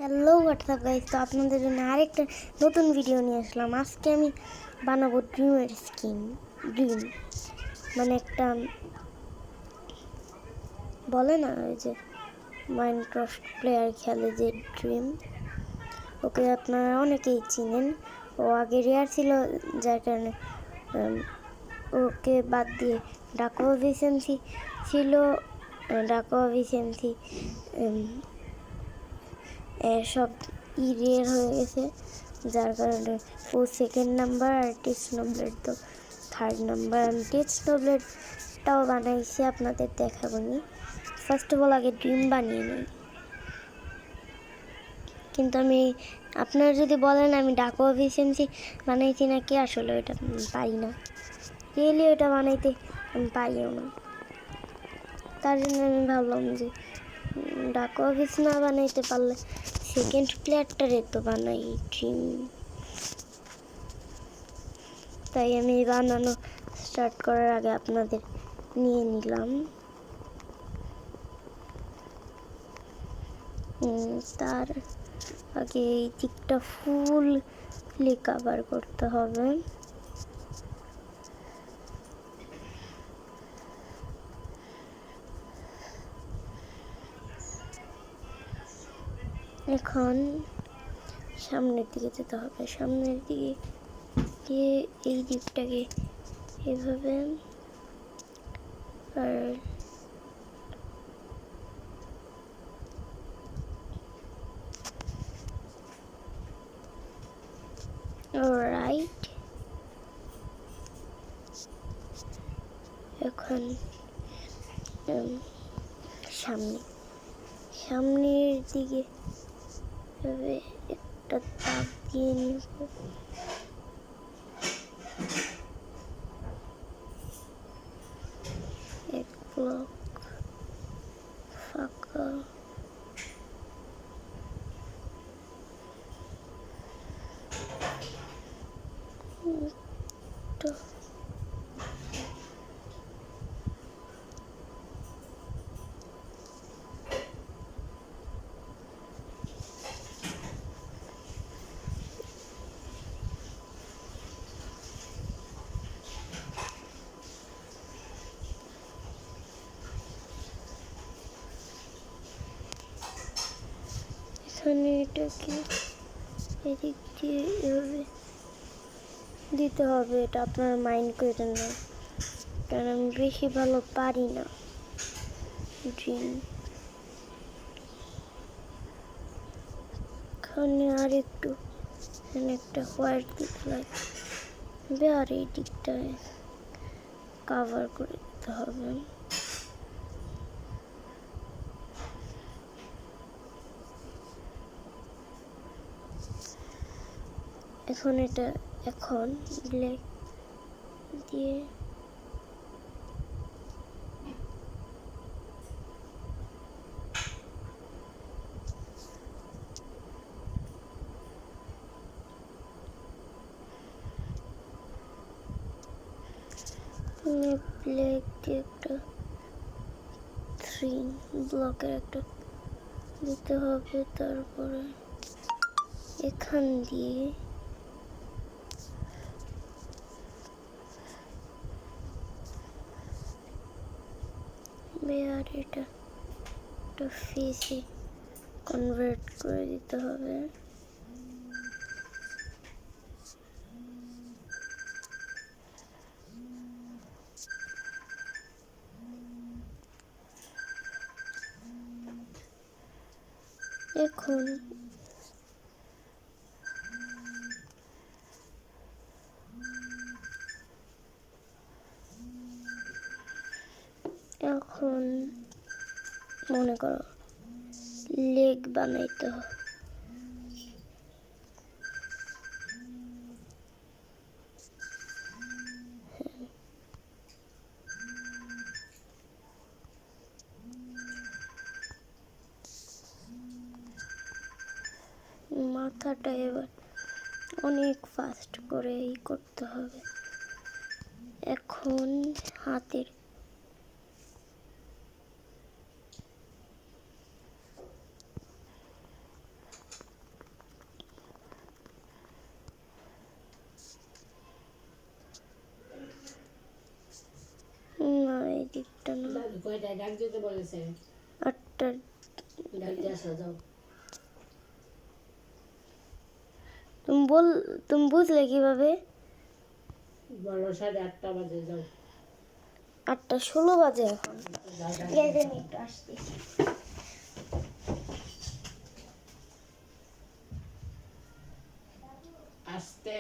Hello WhatsApp guys, তো আপনাদের জন্য আরেকটা নতুন ভিডিও নিয়ে আসলাম। আজকে আমি বানাবো ড্রিমের স্কিন। ড্রিম মানে একটা বলে না, ওই যে মাইনক্রাফট প্লেয়ার খেলে যে ড্রিম, ওকে আপনারা অনেকেই চিনেন। ও আগে রেয়ার ছিল, যার কারণে ওকে বাদ দিয়ে ডাকো ভিসেন্সি ছিল। ডাকো ভিসেন্সি সব রেয়ার হয়ে গেছে, যার কারণে ও সেকেন্ড নাম্বার আর টেক্সট নোবলেট তো থার্ড নাম্বার। আমি টেক্সট নোবলেটটাও বানাইছি, আপনাদের দেখাবো নি। ফার্স্ট অফ অল আগে ড্রিম বানিয়ে নিই। কিন্তু আমি আপনারা যদি বলেন আমি ডাকো এফিসিয়েন্সি বানাইছি নাকি, আসলে ওইটা পারি না। রিয়েলি ওইটা বানাইতে আমি পারিও না। তার জন্য আমি ভাবলাম যে ডাকো অফিস না বানাইতে পারলে সেকেন্ড প্লেয়ারটারে তো বানাই ড্রিম। তাই আমি বানানো স্টার্ট করার আগে আপনাদের নিয়ে নিলাম। তার আগে এই দিকটা ফুললি কভার করতে হবে। এখন সামনের দিকে যেতে হবে। সামনের দিকে গিয়ে এই দিকটাকে এভাবে, আর রাইট। এখন সামনের দিকে এভাবে একটা দাগ দিয়ে নিব। এক ব্লক ফাঁকা। এখানে এটাকে এদিক দিয়ে এভাবে দিতে হবে। এটা আপনারা মাইন্ড করেন না, কারণ আমি বেশি ভালো পারি না ড্রিম। এখানে আর একটু একটা হোয়াইট দিতে লাগবে, আর এই দিকটায় কাভার করে দিতে হবে। এখন এটা ব্ল্যাক দিয়ে একটা 3 ব্লকের একটা দিতে হবে। তারপরে এখান দিয়ে আর এটা একটা ফেসে কনভার্ট করে দিতে হবে। এখন মনে করো লেগ বানাইতে হবে। মাথাটা এবার অনেক ফাস্ট করে করতে হবে। এখন হাতের আটটা না, দাদু কয়টায় ডাক যেতে বলেছে? 8টা। ডাক দিয়ে আসা যাও। তুমি বুঝলে কিভাবে? বলো 8:30 বাজে, যাও। 8:16 বাজে এখন। যাও, ডাক এই যে দিয়ে আমি একটু আসতেছি। আসতে